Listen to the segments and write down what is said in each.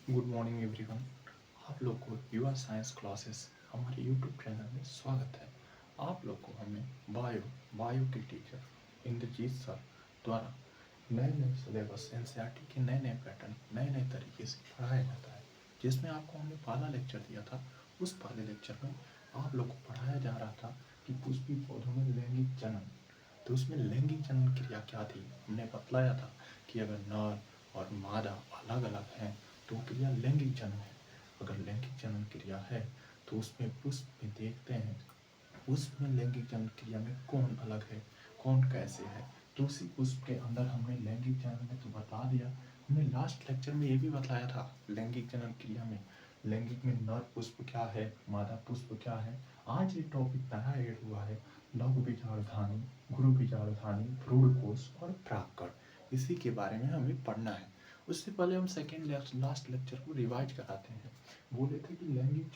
Good morning everyone. आप लोग को युवा साइंस क्लासेस हमारे यूट्यूब चैनल में स्वागत है। आप लोग को हमें बायो के टीचर इंद्रजीत सर द्वारा नए नए सिलेबस एनसीईआरटी के नए नए पैटर्न नए नए तरीके से पढ़ाया जाता है। जिसमें आपको हमने पहला लेक्चर दिया था, उस पहले लेक्चर में आप लोग को पढ़ाया जा रहा था कि पुष्पी पौधों में लैंगिक जनन। तो उसमें लैंगिक जनन क्रिया क्या थी, हमने बतलाया था कि अगर नर और मादा अलग अलग हैं तो क्रिया लैंगिक जनन है। अगर लैंगिक जनन क्रिया है तो उसमें पुष्प में देखते हैं पुष्प में लैंगिक जनन क्रिया में कौन अलग है, कौन कैसे है। तो उसी पुष्प के अंदर हमने लैंगिक जनन में तो बता दिया। हमने लास्ट लेक्चर में ये भी बताया था लैंगिक जनन क्रिया में लैंगिक में नर पुष्प क्या है, मादा पुष्प क्या है। आज ये टॉपिक नया ऐड हुआ है, लघु बीजाणुधानी, गुरु बीजाणुधानी, भ्रूणकोश और परागकण। इसी के बारे में हमें पढ़ना है। उससे पहले हम सेकेंड लास्ट लेक्चर को रिवाइज कराते हैं। बोले थे कि लैंगिक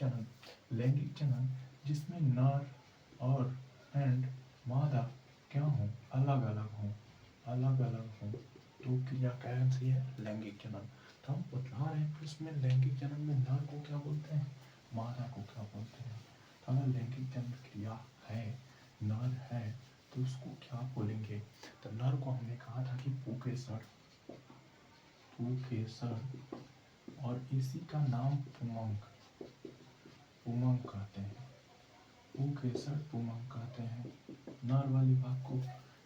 जनन जिसमें नर और एंड मादा क्या हो, अलग अलग हो तो क्रिया कौन सी है, लैंगिक जनन। तो हम बता रहे हैं कि उसमें लैंगिक जनन में नर को क्या बोलते हैं, मादा को क्या बोलते हैं। तो अगर लैंगिक जनन क्रिया है, नर है, तो उसको क्या बोलेंगे। तो नर को हमने कहा था कि पुकेसर, और इसी का नाम पुमंग कहते हैं। पुकेसर पुमंग कहते हैं नर वाले भाग को।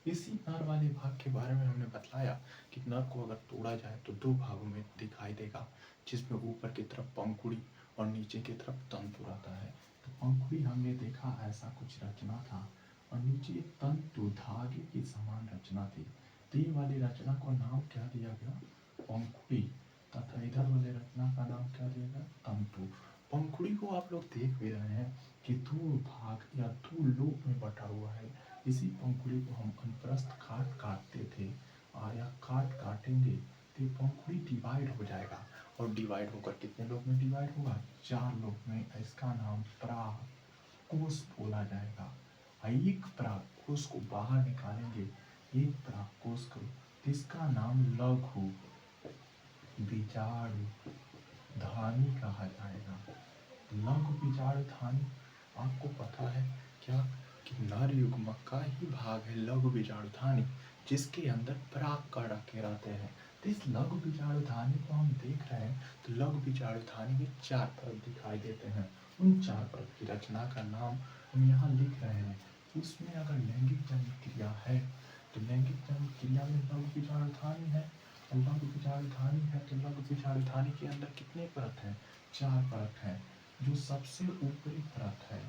इसी नर वाले भाग के बारे में हमने बतलाया कि नर को अगर तोड़ा जाए तो दो भागों में दिखाई देगा, जिसमें ऊपर की तरफ पंखुड़ी और नीचे की तरफ तंतु रहता है। तो पंखुड़ी हमने देखा ऐसा कुछ रचना था और नीचे तंतु धागे की समान रचना थी। तो ये वाली रचना को नाम क्या दिया गया, पंखुड़ी, तथा इधर वाले रचना का नाम क्या दिया गया, तंतु। पंखुड़ी को आप लोग देख भी रहे हैं कि दो भाग या दो लूप में बटा हुआ है। इसी पंखुड़ी को हम अनुप्रस्थ काटते थे या काटेंगे तो ये पंखुड़ी डिवाइड हो जाएगा और डिवाइड होकर कितने लोग में डिवाइड होगा, 4 लोग में। इसका नाम परागकोश बोला जाएगा। एक परागकोश को बाहर निकालेंगे, एक परागकोश को, इसका नाम लघु बीजाणु धानी कहा जाएगा। लघु बीजाणुधानी आपको पता है क्या कि नर युग्मक का ही भाग है लघु बीजाणुधानी, जिसके अंदर परागकण रखे रहते हैं। तो इस लघु बीजाणुधानी को हम देख रहे हैं तो लघु बीजाणुधानी में 4 परत दिखाई देते हैं। उन 4 परत की रचना का नाम हम यहाँ लिख रहे हैं। उसमें अगर लैंगिक जनन क्रिया है तो लैंगिक जनन क्रिया में लघु बीजाणुधानी है, और लघु बीजाणुधानी है तो लघु बीजाणुधानी के अंदर कितने परत हैं, 4 परत हैं। जो सबसे ऊपरी परत है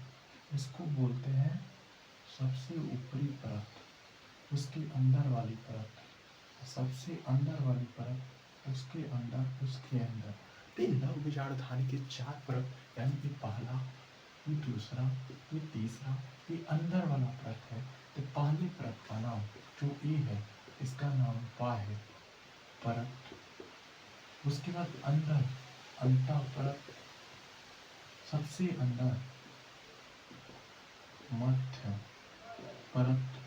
इसको बोलते हैं सबसे ऊपरी परत, उसके अंदर वाली परत, सबसे अंदर वाली परत, उसके अंदर। तो लघु बीजाणुधानी के 4 परत, यानी कि पहला, ये दूसरा, ये तीसरा, ये अंदर वाला परत है। तो पहली परत का नाम जो ए है इसका नाम बाह्य परत। उसके बाद अंदर अंतः परत, सबसे अंदर मध्य परत,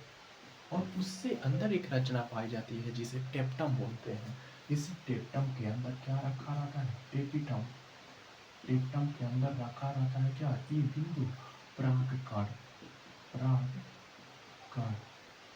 और उससे अंदर एक रचना पाई जाती है जिसे टेप्टम बोलते हैं। इसी टेप्टम के अंदर क्या रखा रहता है, टेपिटम। टेप्टम के अंदर रखा रहता है क्या, ई बिंदु परागकण।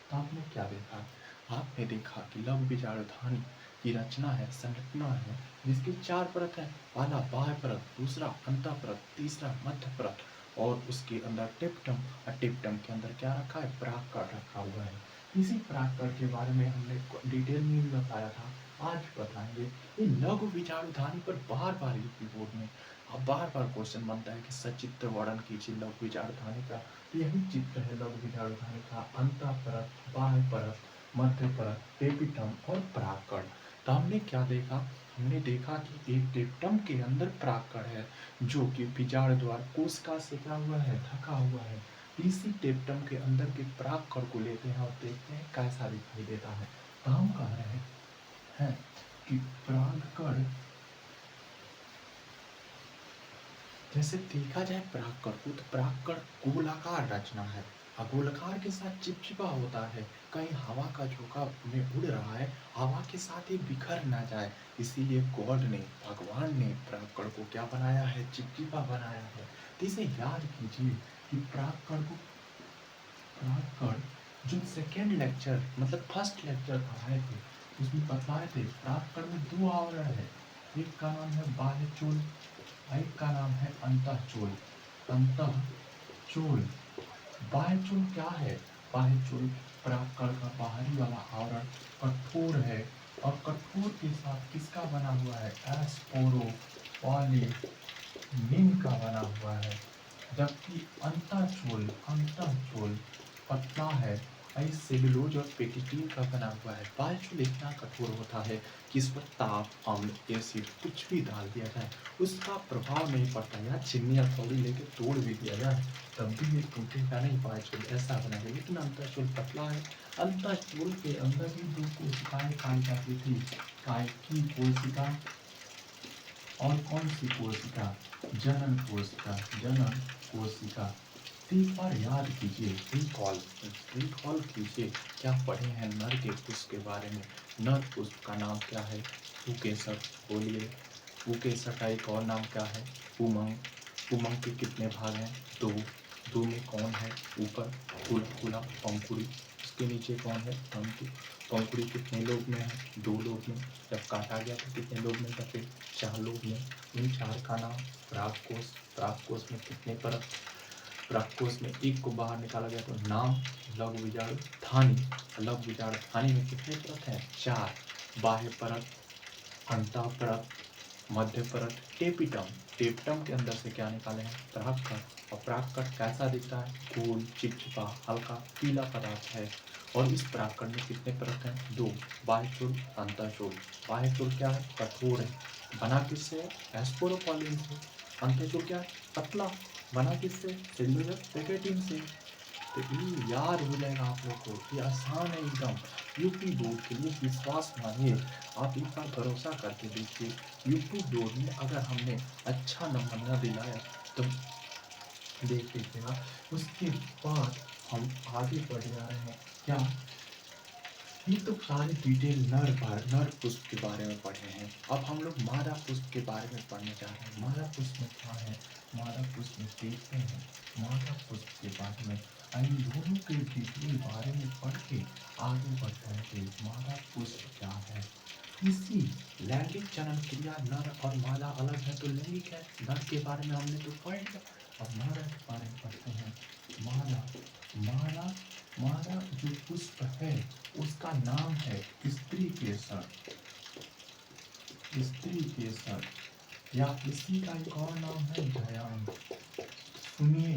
तो आपने क्या देखा, आपने देखा कि लघु बीजाणुधानी की रचना है, संरचना है, जिसकी 4 परत है। पहला बाह्य परत, दूसरा अंतः परत, तीसरा मध्य परत, और उसके अंदर टेप्टम, और टेप्टम के अंदर क्या रखा है, परागकण रखा हुआ है। इसी परागकण के बारे में हमने डिटेल में भी बताया था, आज बताएंगे। ये लघु बीजाणुधानी पर बार बार यूपी बोर्ड में बार बार क्वेश्चन बनता है कि सचित्र वर्णन कीजिए लघु बीजाणुधानी का। तो यही चित्र है लघु बीजाणुधानी का, अंतः परत, बाह्य परत, मध्य परत, टेपिटम और परागकण। तो हमने क्या देखा, हमने देखा कि एक टेप्टम के अंदर परागकण है जो कि बीजाणु द्वार कोशिका से क्या हुआ है, ढका हुआ है। इसी टेप्टम के अंदर के परागकण को लेते हैं और देखते हैं कैसा दिखाई देता है। तो हम कह रहे हैं कि परागकण, जैसे देखा जाए परागकण को, तो परागकण गोलाकार रचना है। गोलाकार के साथ चिपचिपा होता है, कहीं हवा का झोंका में उड़ रहा है, हवा के साथ ही बिखर ना जाए। इसीलिए गॉड ने, भगवान ने प्राक्कण को क्या बनाया है? चिपचिपा बनाया है। तो इसे याद कीजिए कि प्राक्कण जो सेकेंड लेक्चर मतलब फर्स्ट लेक्चर पढ़ाए थे उसमें बतलाए थे प्राक्कण में दो आवरण है, एक का नाम है बाह्य चोल, एक का नाम है अंतःचोल। अंतःचोल, बाह्य चोल क्या है? बाह्य चोल प्राक्कण का बाहरी वाला आवरण कठोर है और कठोर के साथ किसका बना हुआ है? एस्पोरो पॉलीनिन का बना हुआ है। जबकि अंतःचोल पतला है, सेलुलोज और पेक्टिन का बना हुआ है। बाह्यचोल इतना कठोर होता है कि इस पर ताप, अम्ल, एसिड कुछ भी डाल दिया जाए उसका प्रभाव नहीं पड़ता। या चीनी या थोड़ी लेके तोड़ भी दिया जाए तब भी ये टूटेगा नहीं। बाह्यचोल ऐसा बना है, लेकिन अंतःचोल पतला है। अंतःचोल के अंदर ही दो कोशिकाएं पाई जाती थी, काय की कोशिका और कौन सी कोशिका? जनन कोशिका। जनन कोशिका। एक बार याद कीजिए, रिकॉल कीजिए, क्या पढ़े हैं नर के पुष्प के बारे में? नर पुष्प का नाम क्या है? पुकेसर। बोलिए, पुकेसर का एक और नाम क्या है? उमंग। उमंग के कितने भाग हैं? दो। दो में कौन है? ऊपर खुला पंखुड़ी, उसके नीचे कौन है? तंतु। पंखुड़ी कितने लोग में है? दो लोग में। जब काटा गया तो कितने लोग में बचे? चार लोग में। इन चार का नाम परागकोश। परागकोश में कितने परत? परागकोश में एक को बाहर निकाला गया तो नाम लघु बीजाणु थानी। लघु बीजाणु थानी में कितने परत हैं? चार। बाह्य परत, अंतः परत, मध्य परत, टेपिटम। टेपिटम के अंदर से क्या निकाले हैं? परागकण। और परागकण कैसा दिखता है? गोल, चिपचिपा, हल्का पीला पदार्थ है। और इस परागकण में कितने परत हैं? दो। बाह्यचोल, अंतःचोल। बाह्यचोल क्या है? कठोर है, बना किससे है? एस्पोरोपॉलिन से। अंतःचोल क्या है? पतला, बना किससे? सेल्यूलर पेकेटिन से। तो ये याद हो जाएगा आप लोग को, ये आसान है एकदम। यूपी बोर्ड के लिए विश्वास मानिए, आप एक बार भरोसा करके देखिए। यूपी बोर्ड में अगर हमने अच्छा नंबर न दिलाया तो देख लीजिएगा। उसके बाद हम आगे बढ़ जा रहे हैं। क्या? ये तो सारे डिटेल नर पुष्प के बारे में पढ़े हैं। अब हम लोग मादा पुष्प के बारे में पढ़ने जा रहे हैं। मादा पुष्प में क्या है? मादा पुष्प में देखते हैं मादा पुष्प के बारे में। इन दोनों के डिटेल बारे में पढ़ के आगे बढ़ते हैं। मादा पुष्प क्या है? इसी लैंगिक जनन क्रिया, नर और मादा अलग है तो लैंगिक है। नर के बारे में हमने तो पढ़ लिया, अब मादा के बारे में पढ़ते हैं। मादा मादा मादा जो पुष्प है उसका नाम है स्त्री केसर। स्त्री केसर, या इसी का एक और नाम है ध्यान। सुनिए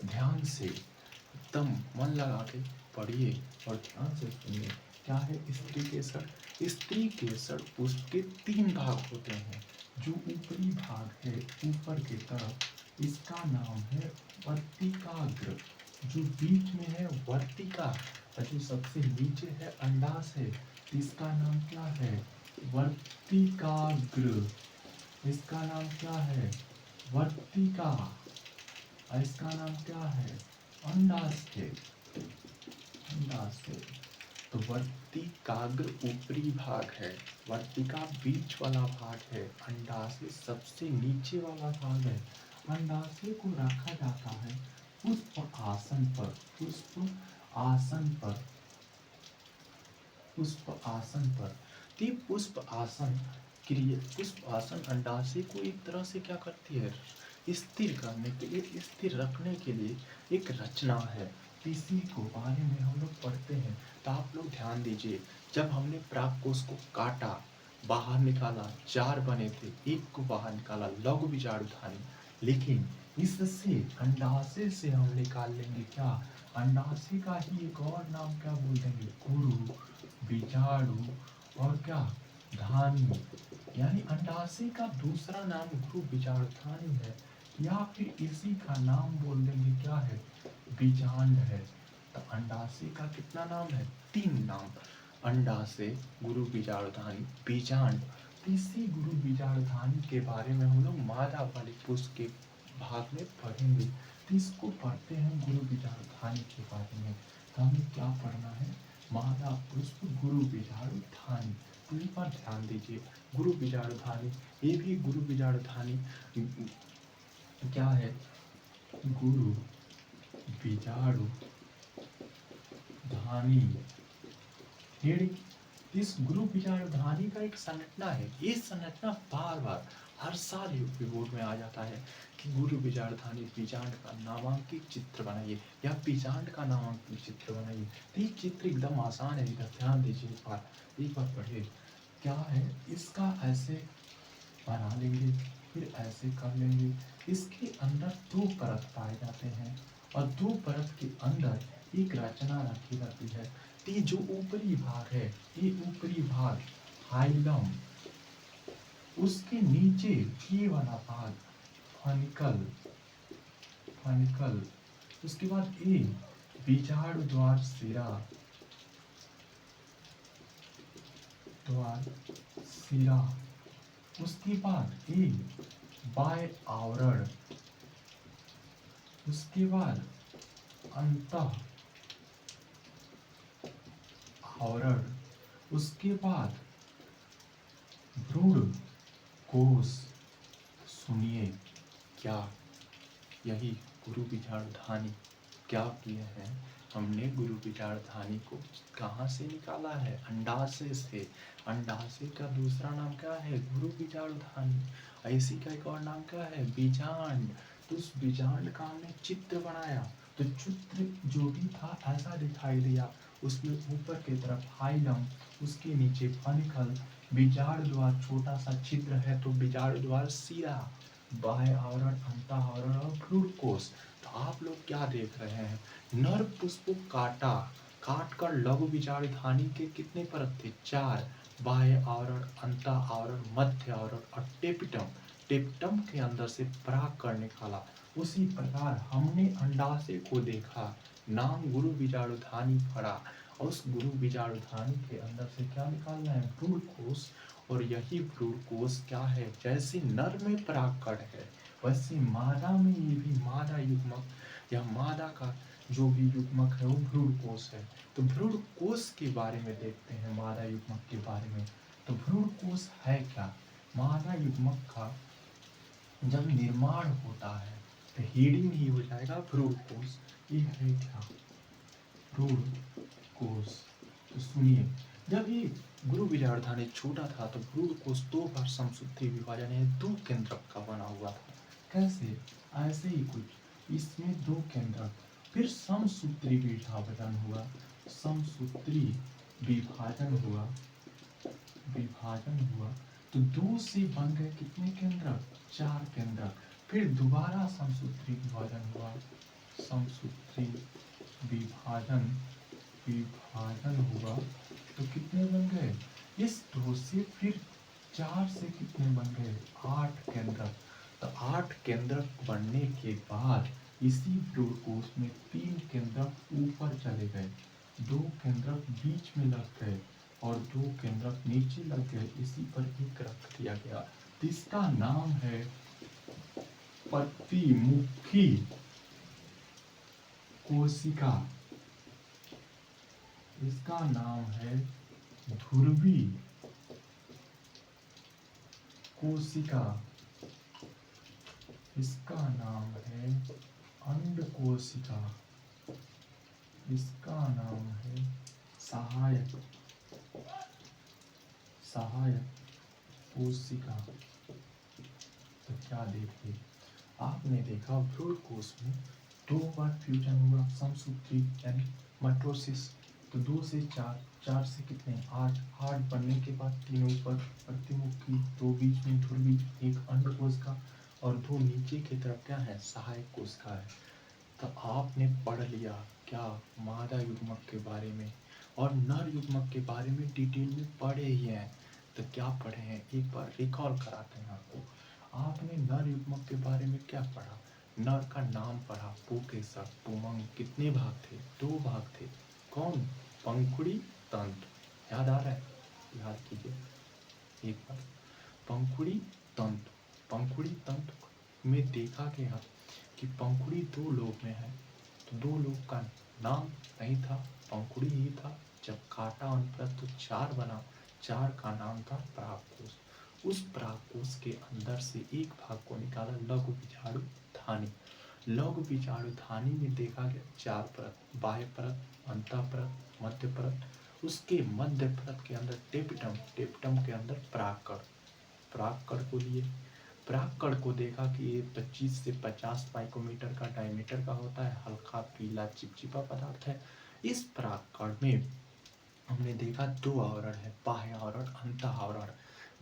ध्यान से, एकदम मन लगा के पढ़िए और ध्यान से सुनिए। क्या है स्त्री केसर? स्त्री केसर पुष्प के तीन भाग होते हैं। जो ऊपरी भाग है ऊपर की तरफ, इसका नाम है वर्तिकाग्र। जो बीच में है वर्तिका, और जो सबसे नीचे है अंडाशय, इसका नाम क्या है? वर्तिकाग्र। इसका नाम क्या है? वर्तिका। और इसका नाम क्या है? अंडाशय। अंडाशय। तो वर्तिकाग्र ऊपरी भाग है, वर्तिका बीच वाला भाग है, अंडाशय सबसे नीचे वाला भाग है। अंडाशय को रखा जाता है पुष्प आसन पर। पुष्प आसन पर। पुष्प आसन पर। तो पुष्प आसन क्रिया, पुष्प आसन अंडाशय को एक तरह से क्या करती है? स्थिर करने के लिए, स्थिर रखने के लिए एक रचना है। इसी को बारे में हम लोग पढ़ते हैं। तो आप लोग ध्यान दीजिए, जब हमने परागकोश को काटा, बाहर निकाला, चार बने थे, एक को बाहर निकाला, लघु बीजाणुधानी। लेकिन इससे अंडाशय से हम निकाल लेंगे क्या? अंडाशय का ही एक और नाम क्या बोल देंगे? गुरु बीजाणु और क्या? धानी। यानी अंडाशय का दूसरा नाम गुरु बीजाणुधानी है, या फिर इसी का नाम बोल देंगे क्या है? बीजांड है। तो अंडाशय का कितना नाम है? तीन नाम। अंडाशय, गुरु बीजाणुधानी, बीजांड। इसी गुरु बीजाणुधानी के बारे में हम लोग मादा वाले पुष्प के भाग में पढ़ेंगे। तो इसको पढ़ते हैं गुरु बीजाणुधानी के बारे में। तो हमें क्या पढ़ना है? माला पुष्प गुरु बीजाणुधानी। तो एक बार ध्यान दीजिए, गुरु बीजाणुधानी, ये भी गुरु बीजाणुधानी क्या है? गुरु बीजाणुधानी इस गुरु बीजाणुधानी का एक संरचना है। ये संरचना बार बार हर साल यूपी बोर्ड में आ जाता है कि गुरु बीजाणुधानी बीजांड का नामांकित चित्र बनाइए या बीजांड का नामांकित चित्र बनाइए। तो ये चित्र एकदम आसान है, इधर ध्यान दीजिए, एक बार पढ़िए। क्या है? इसका ऐसे बना लेंगे, फिर ऐसे कर लेंगे। इसके अंदर दो परत पाए जाते हैं और दो परत के अंदर एक रचना रखी रहती है। तो ये जो ऊपरी भाग है, ये ऊपरी भाग हाइलम, उसके नीचे ये वाला भाग फनिकल, उसके बाद ए बीजाणु द्वार सिरा, उसके बाद ए बाय आवरण, उसके बाद अंतः आवरण, उसके बाद भ्रूण कोश। सुनिए क्या यही गुरु बीजाणुधानी क्या किए हैं? हमने गुरु बीजाणुधानी को कहाँ से निकाला है? अंडाशय से। अंडाशय का दूसरा नाम क्या है? गुरु बीजाणुधानी। ऐसी का एक और नाम क्या है? बीजांड। तो उस बीजांड का हमने चित्र बनाया। तो चित्र जो भी था ऐसा दिखाई दिया। उसमें ऊपर की तरफ हाइलम, उसके नीचे फनिकल, बीजाणु द्वार छोटा सा छिद्र है तो बीजाणु द्वार सिरा, बाह्य आवरण, अंतः आवरण और भ्रूण कोश। तो आप लोग क्या देख रहे हैं? नर पुष्प काट कर लघु बीजाणुधानी के कितने परत थे? 4। बाह्य आवरण, अंतः आवरण, मध्य आवरण और टेपिटम के अंदर से पराग निकाला। उसी प्रकार हमने अंडाशय को देखा, नाम गुरु बीजाणुधानी पड़ा और उस गुरु बीजाणुधानी के अंदर से क्या निकालना है? भ्रूण कोश। और यही भ्रूण कोश क्या है? जैसे नर में परागकण है वैसे मादा में ये भी मादा युग्मक या मादा का जो भी युग्मक है वो भ्रूण कोश है। तो भ्रूण कोश के बारे में देखते हैं, मादा युग्मक के बारे में। तो भ्रूण कोश है क्या? मादा युग्मक का जब निर्माण होता है तो हीडिंग ही हो जाएगा भ्रूण कोश। ये है क्या? भ्रूण कोश। तो सुनिए, जब ये गुरु बीजाणुधानी छोटा था तो भ्रूण कोश 2 बार समसूत्री विभाजन है 2 केंद्रक का बना हुआ था। कैसे? ऐसे ही कुछ, इसमें 2 केंद्रक, फिर समसूत्री विभाजन हुआ, समसूत्री विभाजन हुआ तो 2 से बन गए कितने केंद्रक? 4 केंद्रक। फिर दोबारा समसूत्री विभाजन हुआ, समसूत्री विभाजन हुआ तो कितने बन गए? इस 2 से फिर 4 से कितने बन गए? 8 केंद्रक। तो 8 केंद्रक बनने के बाद इसी भ्रूण कोश में 3 केंद्रक ऊपर चले गए, 2 केंद्रक बीच में लग गए और 2 केंद्रक नीचे लग गए। इसी पर एक रख दिया गया। तो इसका नाम है प्रतिमुखी कोशिका। इसका नाम है ध्रुवी कोशिका। इसका नाम है अंड कोशिका। इसका नाम है सहायक कोशिका। तो क्या देखिए, आपने देखा भ्रूण कोश में 2 बार फ्यूजन हुआ, समसूत्री यानी माइटोसिस। तो 2 से 4, 4 से कितने? 8, 8 बनने के बाद 3 ऊपर प्रतिमुखी, 2 बीच में ध्रुवी, 1 अंड कोशिका और 2 नीचे की तरफ क्या है? सहायक कोशिका है। तो आपने पढ़ लिया क्या? मादा युग्मक के बारे में और नर युग्मक के बारे में डिटेल में पढ़े ही हैं। तो क्या पढ़े हैं? एक बार रिकॉल कराते हैं आपको। आपने नर युग्मक के बारे में क्या पढ़ा? नर का नाम पढ़ा, पुकेसर, पुमंग। कितने भाग थे? 2 भाग थे। कौन? पंखुड़ी, तंतु। याद आ रहा है? याद कीजिए एक बार। पंखुड़ी, तंतु। पंखुड़ी तंतु में देखा गया कि पंखुड़ी दो लोक में है, तो दो लोक का नाम नहीं था, पंखुड़ी ही था। जब काटा उन पर तो चार बना, चार का नाम था परागकोश। उस परागकोश के अंदर से एक भाग को निकाला लघु बीजाणु धानी। लघु बीजाणु धानी में देखा गया चार परत, बाह्य परत, अंतः परत, मध्य परत। उसके मध्य परत के अंदर टेपिटम, टेपिटम के अंदर परागकण, परागकण को लिए। परागकण को देखा कि ये 25 से 50 माइक्रोमीटर का डायमीटर का होता है, हल्का पीला चिपचिपा पदार्थ है। इस परागकण में हमने देखा दो आवरण है, बाह्य आवरण, अंतः आवरण।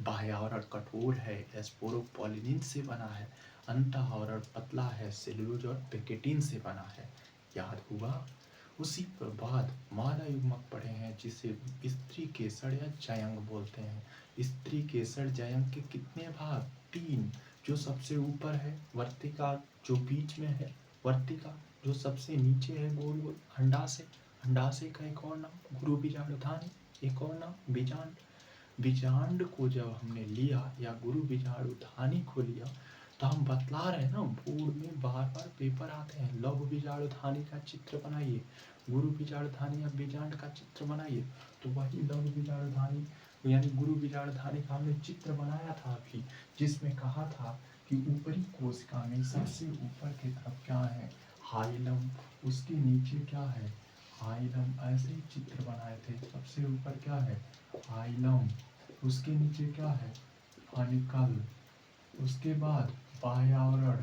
बाह्य आवरण कठोर है, स्पोरोपोलिनिन से बना है। अंतः आवरण पतला है, सेलुलोज और पेकेटिन से बना है। याद हुआ? उसी पर बाद मादा युग्मक पढ़े हैं, जिसे स्त्री केसर या जयंग बोलते हैं। स्त्री केसर जयंग के कितने भाग? 3। जो सबसे ऊपर है वर्तिका, जो बीच में है वर्तिका, जो सबसे नीचे है गोल गोल अंडाशय। अंडाशय का एक और नाम गुरु बीजाणुधानी, एक और नाम बीजांड। बीजांड को जब हमने लिया या गुरु बीजाणुधानी को लिया, तो हम बतला रहे हैं ना, बोर्ड में बार बार पेपर आते हैं, लघु बीजाणुधानी का चित्र बनाइए, गुरु बीजाणुधानी या बीजांड का चित्र बनाइए। तो वही लघु बीजाणुधानी यानी गुरु बीजाणुधानी का हमने चित्र बनाया था अभी, जिसमें कहा था कि ऊपरी कोशिका में सबसे ऊपर की तरफ क्या है? हाइलम। उसके नीचे क्या है? हाइलम। ऐसे ही चित्र बनाए थे। सबसे ऊपर क्या है? हाइलम। उसके नीचे क्या है? फनिकल। उसके बाद बाह्य आवरण,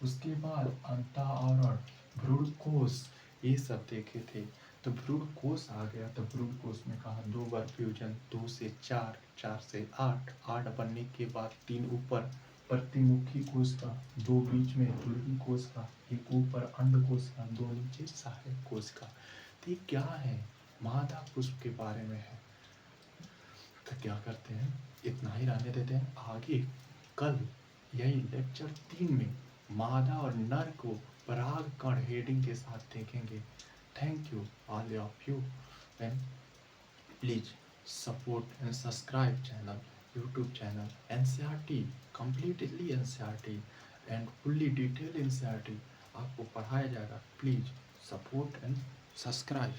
उसके बाद अंतः आवरण, भ्रूणकोश, ये सब देखे थे। तो भ्रूणकोश आ गया, तो भ्रूणकोश में कहा 2 बार फ्यूजन, 2 से 4, 4 से 8, 8 बनने के बाद 3 ऊपर प्रतिमुखी कोश का, 2 बीच में तुलगी कोश का, 1 ऊपर अंड कोश का, 2 नीचे सहायक कोश का। तो ये क्या है? मादा पुष्प के बारे में है। तो क्या करते हैं, इतना ही रहने देते हैं। आगे कल यही लेक्चर 3 में मादा और नर को परागकण हेडिंग के साथ देखेंगे। Thank you all of you, and please support and subscribe channel, YouTube channel NCERT, completely NCERT and fully detail NCERT आपको पढ़ाया जाएगा। Please support and subscribe.